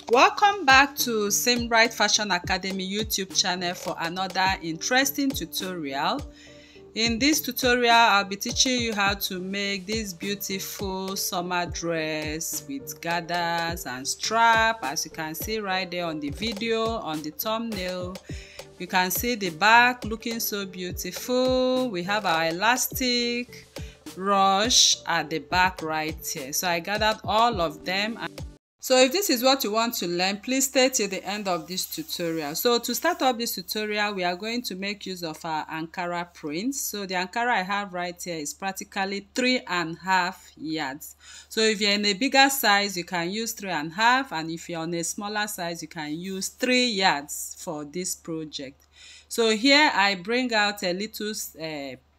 Welcome back to Simbright Fashion Academy YouTube channel for another interesting tutorial. In this tutorial, I'll be teaching you how to make this beautiful summer dress with gathers and strap. As you can see right there on the video, on the thumbnail, you can see the back looking so beautiful. We have our elastic ruche at the back right here. So I gathered all of them. So if this is what you want to learn, please stay till the end of this tutorial. So to start up this tutorial, we are going to make use of our Ankara print. So the Ankara I have right here is practically 3.5 yards. So if you're in a bigger size, you can use 3.5, and if you're on a smaller size, you can use 3 yards for this project. So here I bring out a little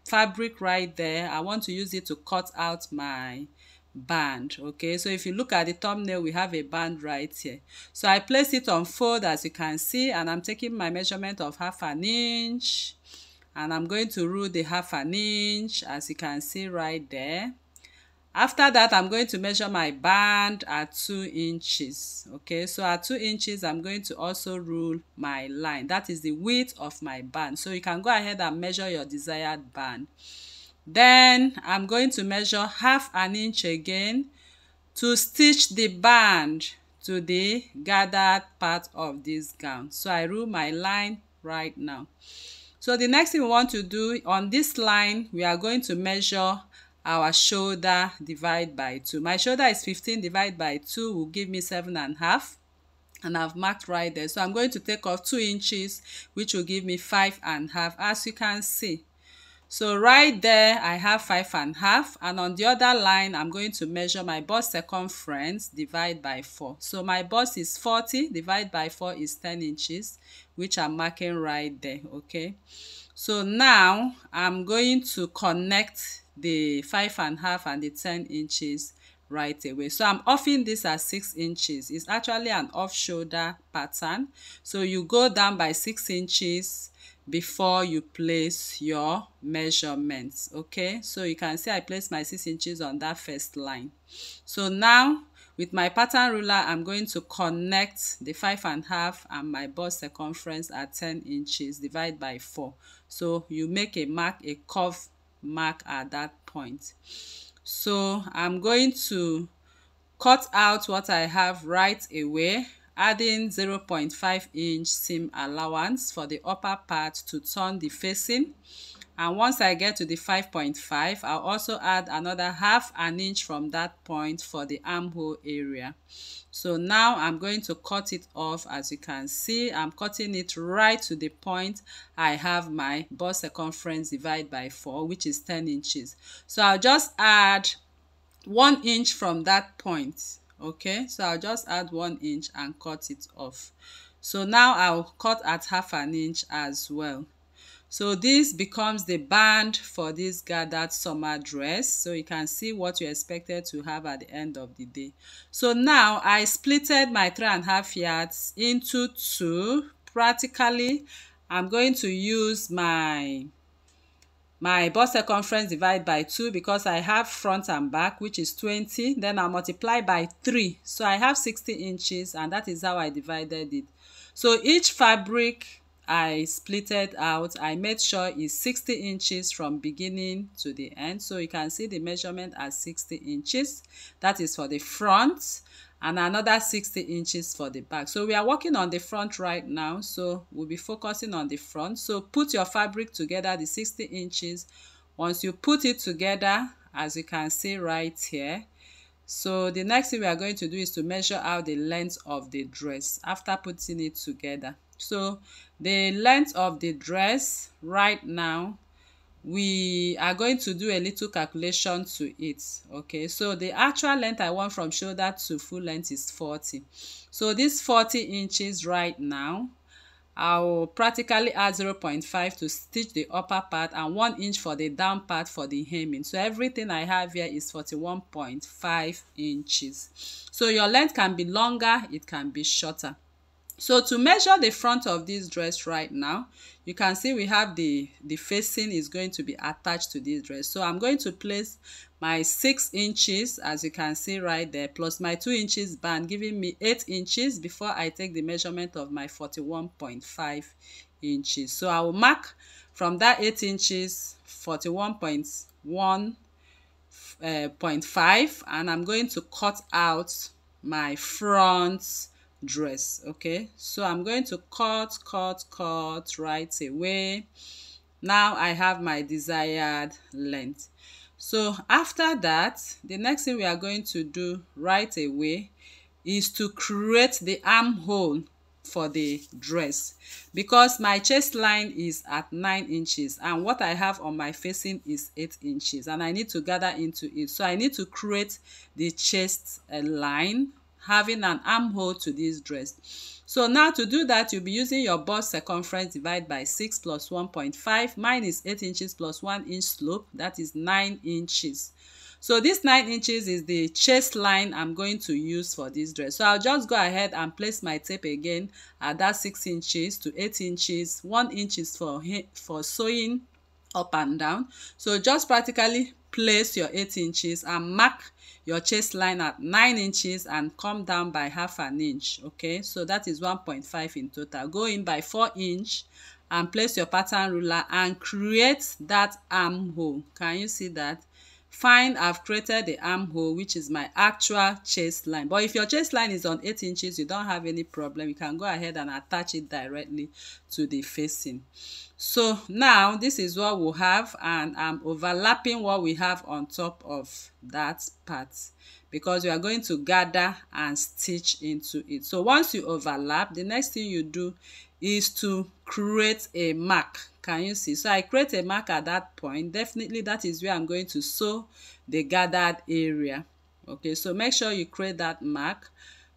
fabric right there. I want to use it to cut out my band. Okay, so if you look at the thumbnail, we have a band right here. So I place it on fold, as you can see, and I'm taking my measurement of 1/2 inch, and I'm going to rule the 1/2 inch, as you can see right there. After that, I'm going to measure my band at 2 inches. Okay, so at 2 inches, I'm going to also rule my line. That is the width of my band. So you can go ahead and measure your desired band. Then I'm going to measure 1/2 inch again to stitch the band to the gathered part of this gown. So I rule my line right now. So the next thing we want to do on this line, we are going to measure our shoulder divided by 2. My shoulder is 15 divided by 2 will give me 7.5. And I've marked right there. So I'm going to take off 2 inches, which will give me 5.5, as you can see. So right there, I have 5.5, and on the other line, I'm going to measure my bust circumference divided by 4. So my bust is 40, divided by 4 is 10 inches, which I'm marking right there, okay? So now, I'm going to connect the 5.5 and the 10 inches right away. So I'm offing this at 6 inches. It's actually an off-shoulder pattern. So you go down by 6 inches before you place your measurements. Okay, so you can see I placed my 6 inches on that first line. So now with my pattern ruler, I'm going to connect the 5.5 and my bust circumference at 10 inches divided by 4. So you make a mark, a curve mark at that point. So I'm going to cut out what I have right away, adding 0.5 inch seam allowance for the upper part to turn the facing. And once I get to the 5.5, I'll also add another 1/2 inch from that point for the armhole area. So now I'm going to cut it off. As you can see, I'm cutting it right to the point I have my bust circumference divided by 4, which is 10 inches. So I'll just add 1 inch from that point. Okay, so I'll just add 1 inch and cut it off. So now I'll cut at 1/2 inch as well. So this becomes the band for this gathered summer dress. So you can see what you expected to have at the end of the day. So now I splitted my 3.5 yards into 2. Practically, I'm going to use my bust circumference divided by 2 because I have front and back, which is 20. Then I'll multiply by 3. So I have 60 inches, and that is how I divided it. So each fabric I splitted out, I made sure is 60 inches from beginning to the end. So you can see the measurement as 60 inches. That is for the front, and another 60 inches for the back. So we are working on the front right now, so we'll be focusing on the front. So put your fabric together, the 60 inches. Once you put it together, as you can see right here, so the next thing we are going to do is to measure out the length of the dress after putting it together. So the length of the dress right now, we are going to do a little calculation to it. Okay, so the actual length I want from shoulder to full length is 40. So this 40 inches right now, I will practically add 0.5 to stitch the upper part and 1 inch for the down part for the hemming. So everything I have here is 41.5 inches. So your length can be longer, it can be shorter. So to measure the front of this dress right now, you can see we have the facing is going to be attached to this dress. So I'm going to place my 6 inches, as you can see right there, plus my 2 inches band, giving me 8 inches before I take the measurement of my 41.5 inches. So I will mark from that 8 inches 41.1 0.5, and I'm going to cut out my front dress. Okay, so I'm going to cut right away. Now I have my desired length. So after that, the next thing we are going to do right away is to create the armhole for the dress, because my chest line is at 9 inches and what I have on my facing is 8 inches, and I need to gather into it. So I need to create the chest line having an armhole to this dress. So now to do that, you'll be using your bust circumference divided by 6 plus 1.5. Mine is 8 inches plus 1 inch slope, that is 9 inches. So this 9 inches is the chest line I'm going to use for this dress. So I'll just go ahead and place my tape again at that 6 inches to 8 inches. 1 inch is for sewing up and down. So just practically place your 8 inches and mark your chest line at 9 inches and come down by half an inch. Okay, so that is 1.5 in total. Go in by 4 inch and place your pattern ruler and create that armhole. Can you see that? Fine, I've created the armhole, which is my actual chest line. But if your chest line is on 8 inches, you don't have any problem. You can go ahead and attach it directly to the facing. So now this is what we'll have, and I'm overlapping what we have on top of that part, because we are going to gather and stitch into it. So once you overlap, the next thing you do is to create a mark. Can you see? So I create a mark at that point. Definitely that is where I'm going to sew the gathered area. Okay, so make sure you create that mark.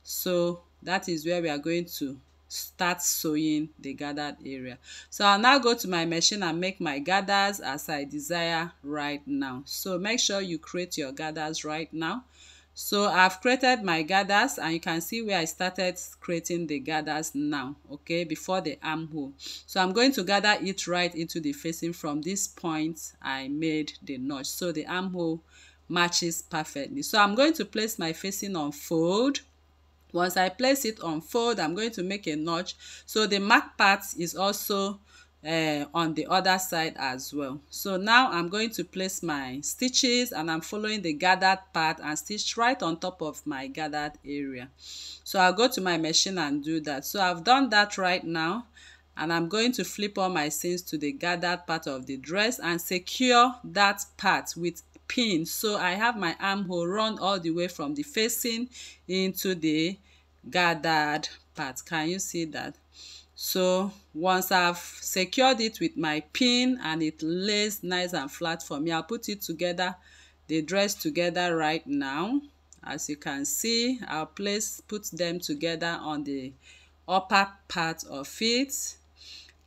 So that is where we are going to start sewing the gathered area. So I'll now go to my machine and make my gathers as I desire right now. So make sure you create your gathers right now. So I've created my gathers, and you can see where I started creating the gathers now, okay, before the armhole. So I'm going to gather it right into the facing from this point I made the notch, so the armhole matches perfectly. So I'm going to place my facing on fold. Once I place it on fold, I'm going to make a notch, so the mark part is also on the other side as well. So now I'm going to place my stitches, and I'm following the gathered part and stitch right on top of my gathered area. So I'll go to my machine and do that. So I've done that right now, and I'm going to flip all my seams to the gathered part of the dress and secure that part with pin. So I have my armhole run all the way from the facing into the gathered part. Can you see that? So once I've secured it with my pin and it lays nice and flat for me, I'll put it together, the dress together right now. As you can see, I'll put them together on the upper part of it.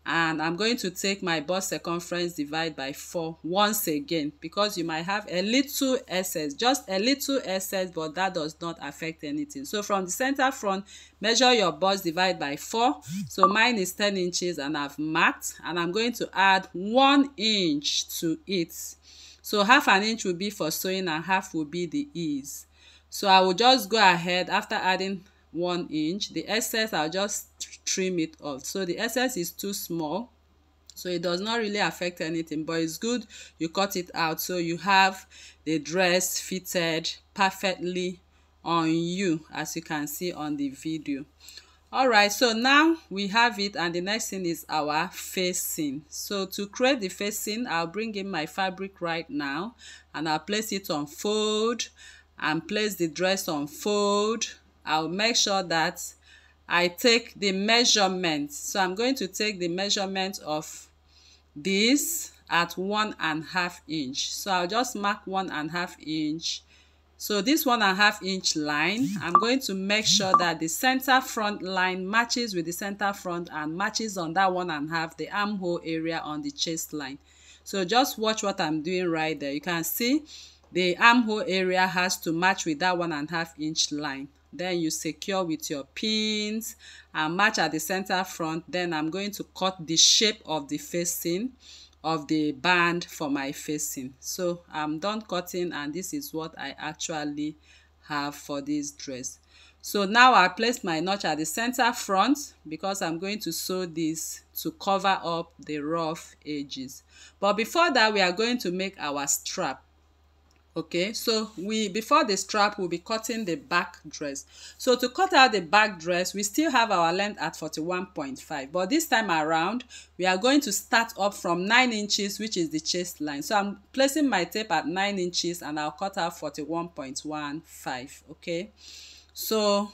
And I'm going to take my bust circumference divide by 4 once again, because you might have a little excess, just a little excess, but that does not affect anything. So from the center front, measure your bust divide by 4. So mine is 10 inches and I've marked, and I'm going to add 1 inch to it. So half an inch will be for sewing and half will be the ease. So I will just go ahead after adding 1 inch. The excess, I'll just trim it off. So the excess is too small, so it does not really affect anything, but it's good you cut it out so you have the dress fitted perfectly on you, as you can see on the video. All right, so now we have it, and the next thing is our facing. So to create the facing, I'll bring in my fabric right now, and I'll place it on fold and place the dress on fold. I'll make sure that I take the measurement. So I'm going to take the measurement of this at 1.5 inch. So I'll just mark 1.5 inch. So this 1.5 inch line, I'm going to make sure that the center front line matches with the center front and matches on that 1.5, the armhole area on the chest line. So just watch what I'm doing right there. You can see the armhole area has to match with that 1.5 inch line then you secure with your pins and match at the center front. Then I'm going to cut the shape of the facing of the band for my facing. So I'm done cutting, and this is what I actually have for this dress. So now I place my notch at the center front because I'm going to sew this to cover up the rough edges. But before that, we are going to make our strap. Okay, so before the strap, we'll be cutting the back dress. So to cut out the back dress, we still have our length at 41.5, but this time around we are going to start up from 9 inches, which is the chest line. So I'm placing my tape at 9 inches and I'll cut out 41.15. okay, so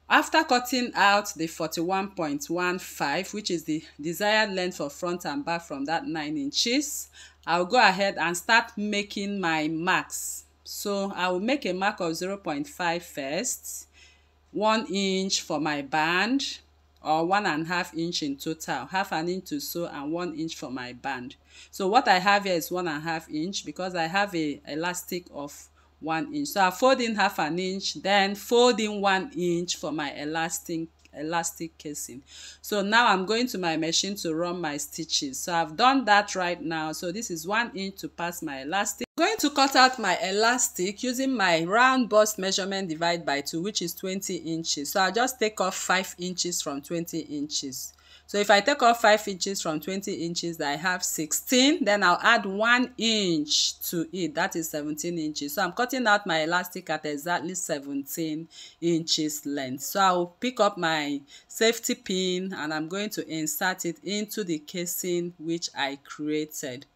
after cutting out the 41.15, which is the desired length for front and back from that 9 inches, I'll go ahead and start making my marks. So I will make a mark of 0.5 first, 1 inch for my band, or 1.5 inch in total, half an inch to sew and 1 inch for my band. So what I have here is 1.5 inch because I have a elastic of 1 inch. So I fold in half an inch, then fold in 1 inch for my elastic casing. So now I'm going to my machine to run my stitches. So I've done that right now. So this is 1 inch to pass my elastic. I'm going to cut out my elastic using my round bust measurement divide by 2, which is 20 inches. So I'll just take off 5 inches from 20 inches. So if I take off 5 inches from 20 inches, I have 16. Then I'll add 1 inch to it. That is 17 inches. So I'm cutting out my elastic at exactly 17 inches length. So I'll pick up my safety pin and I'm going to insert it into the casing which I created.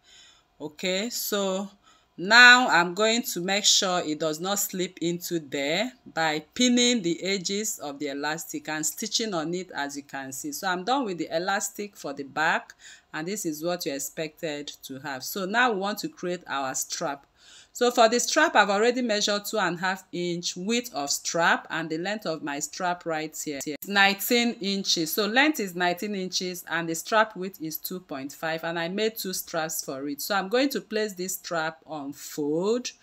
Okay, so now I'm going to make sure it does not slip into there by pinning the edges of the elastic and stitching on it, as you can see. So I'm done with the elastic for the back, and this is what you're expected to have. So now we want to create our strap. So for the strap, I've already measured 2.5 inch width of strap, and the length of my strap right here is 19 inches. So length is 19 inches and the strap width is 2.5, and I made 2 straps for it. So I'm going to place this strap on fold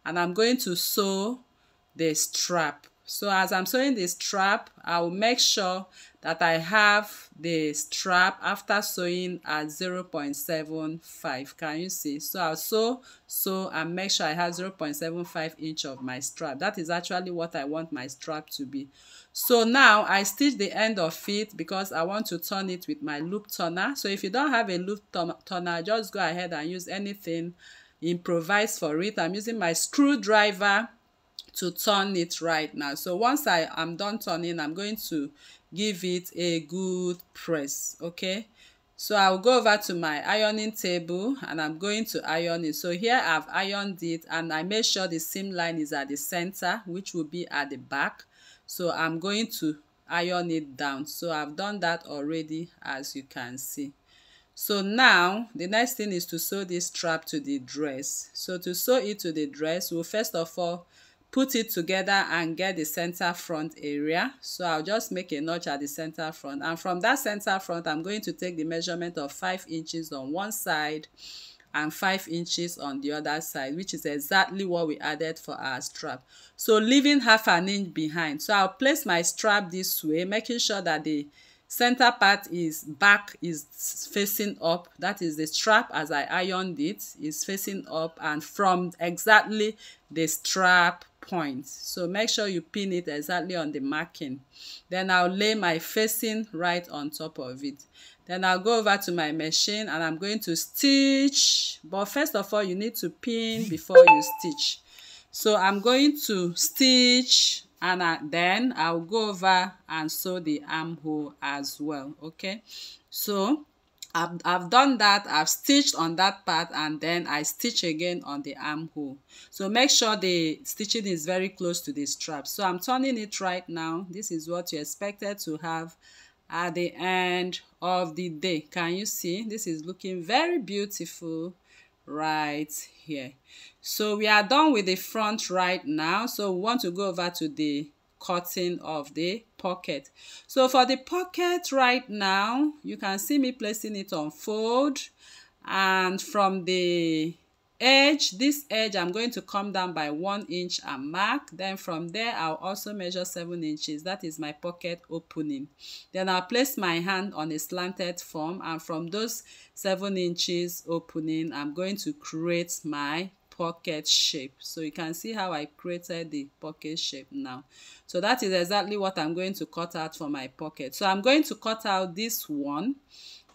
and I'm going to sew the strap. So as I'm sewing the strap, I will make sure that I have the strap after sewing at 0.75. Can you see? So I'll sew and make sure I have 0.75 inch of my strap. That is actually what I want my strap to be. So now I stitch the end of it because I want to turn it with my loop turner. So if you don't have a loop turner, just go ahead and use anything improvised for it. I'm using my screwdriver to turn it right now. So once I am done turning, I'm going to give it a good press. Okay, so I'll go over to my ironing table and I'm going to iron it. So here I've ironed it and I made sure the seam line is at the center, which will be at the back. So I'm going to iron it down. So I've done that already, as you can see. So now the next thing is to sew this strap to the dress. So to sew it to the dress, we'll first of all put it together and get the center front area. So I'll just make a notch at the center front, and from that center front I'm going to take the measurement of 5 inches on one side and 5 inches on the other side, which is exactly what we added for our strap. So leaving half an inch behind. So I'll place my strap this way, making sure that the center part is back is facing up. That is the strap as I ironed it is facing up and from exactly the strap point. So make sure you pin it exactly on the marking. Then I'll lay my facing right on top of it. Then I'll go over to my machine and I'm going to stitch. But first of all, you need to pin before you stitch. So I'm going to stitch and then I'll go over and sew the armhole as well. Okay, so I've done that. I've stitched on that part and then I stitch again on the armhole. So make sure the stitching is very close to the strap. So I'm turning it right now. This is what you expected to have at the end of the day. Can you see? This is looking very beautiful right here. So we are done with the front right now. So we want to go over to the cutting of the pocket. So for the pocket right now, you can see me placing it on fold, and from the edge, this edge I'm going to come down by 1 inch and mark. Then from there I'll also measure 7 inches. That is my pocket opening. Then I'll place my hand on a slanted form, and from those 7 inches opening I'm going to create my pocket shape. So you can see how I created the pocket shape now. So that is exactly what I'm going to cut out for my pocket. So I'm going to cut out this one,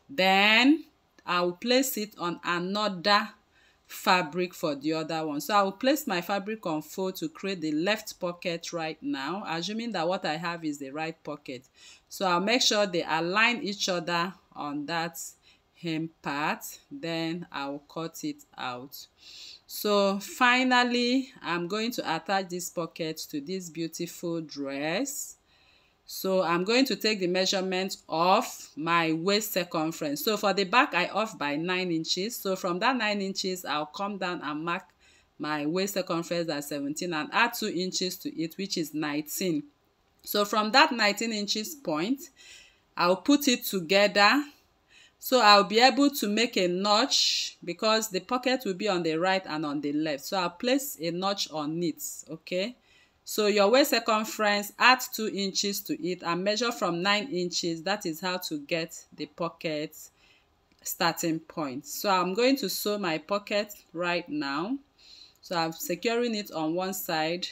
then I'll place it on another fabric for the other one. So I will place my fabric on fold to create the left pocket right now, assuming that what I have is the right pocket. So I'll make sure they align each other on that hem part, then I'll cut it out. So finally I'm going to attach this pocket to this beautiful dress. So I'm going to take the measurement of my waist circumference. So for the back, I off by 9 inches. So from that 9 inches, I'll come down and mark my waist circumference at 17 and add 2 inches to it, which is 19. So from that 19 inches point, I'll put it together. So I'll be able to make a notch because the pocket will be on the right and on the left. So I'll place a notch on it, okay? So your waist circumference, add 2 inches to it and measure from 9 inches. That is how to get the pocket starting point. So I'm going to sew my pocket right now. So I'm securing it on one side,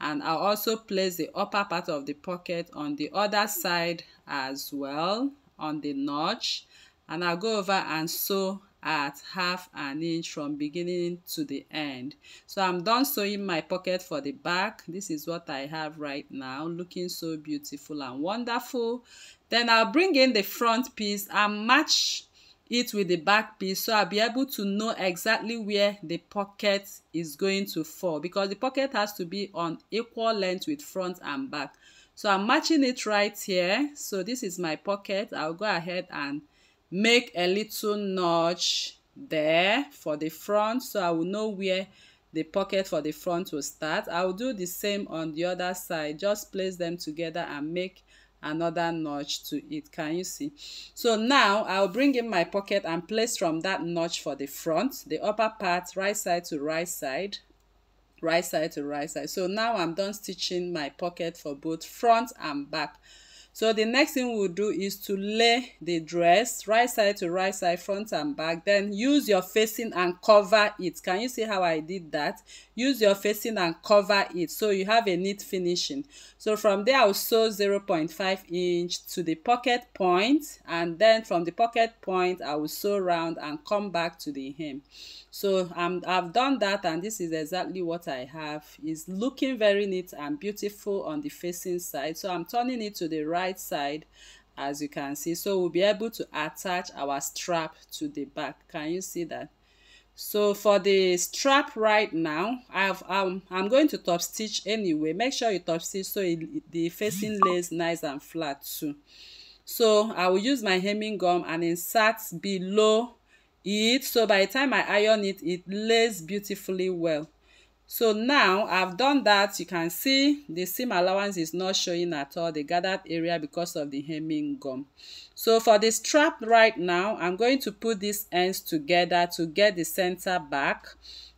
and I'll also place the upper part of the pocket on the other side as well on the notch, and I'll go over and sew at 1/2 inch from beginning to the end. So I'm done sewing my pocket for the back. This is what I have right now, looking so beautiful and wonderful. Then I'll bring in the front piece and match it with the back piece, so I'll be able to know exactly where the pocket is going to fall, because the pocket has to be on equal length with front and back. So I'm matching it right here. So this is my pocket. I'll go ahead and make a little notch there for the front, so I will know where the pocket for the front will start. I will do the same on the other side. Just place them together and make another notch to it. Can you see? So now I'll bring in my pocket and place from that notch for the front, the upper part, right side to right side, right side to right side. So now I'm done stitching my pocket for both front and back. So the next thing we'll do is to lay the dress right side to right side, front and back. Then use your facing and cover it. Can you see how I did that? Use your facing and cover it so you have a neat finishing. So from there I'll sew 0.5 inch to the pocket point, and then from the pocket point I will sew round and come back to the hem. So I've done that, and this is exactly what I have. It's looking very neat and beautiful on the facing side. So I'm turning it to the right side, as you can see. So we'll be able to attach our strap to the back. Can you see that? So for the strap right now, I'm going to top stitch anyway. Make sure you top stitch so the facing lays nice and flat too. So I will use my hemming gum and insert below it, so by the time I iron it, it lays beautifully well. So now I've done that. You can see the seam allowance is not showing at all, the gathered area, because of the hemming gum. So for the strap right now, I'm going to put these ends together to get the center back.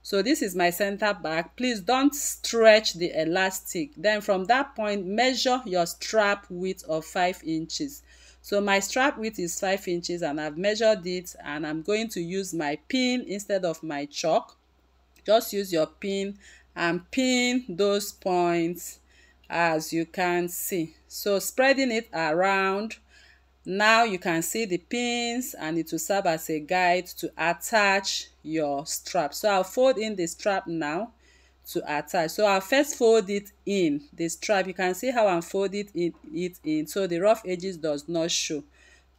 So this is my center back. Please don't stretch the elastic. Then from that point, measure your strap width of 5 inches. So my strap width is 5 inches and I've measured it, and I'm going to use my pin instead of my chalk. Just use your pin and pin those points, as you can see. So spreading it around, now you can see the pins, and it will serve as a guide to attach your strap. So I'll fold in the strap now to attach. So I'll first fold it in the strap. You can see how I'm folding it in so the rough edges does not show.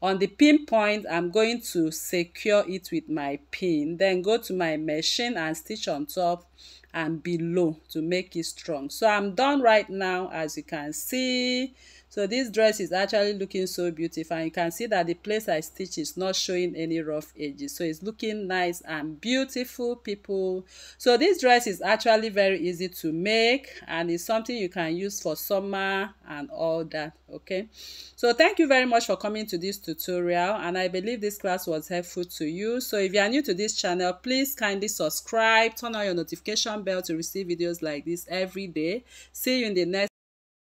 On the pin point, I'm going to secure it with my pin, then go to my machine and stitch on top and below to make it strong. So I'm done right now, as you can see. So So this dress is actually looking so beautiful, and you can see that the place I stitch is not showing any rough edges, so it's looking nice and beautiful, people. So this dress is actually very easy to make, and it's something you can use for summer and all that. Okay, so thank you very much for coming to this tutorial, and I believe this class was helpful to you. So if you are new to this channel, please kindly subscribe, turn on your notification bell to receive videos like this every day. See you in the next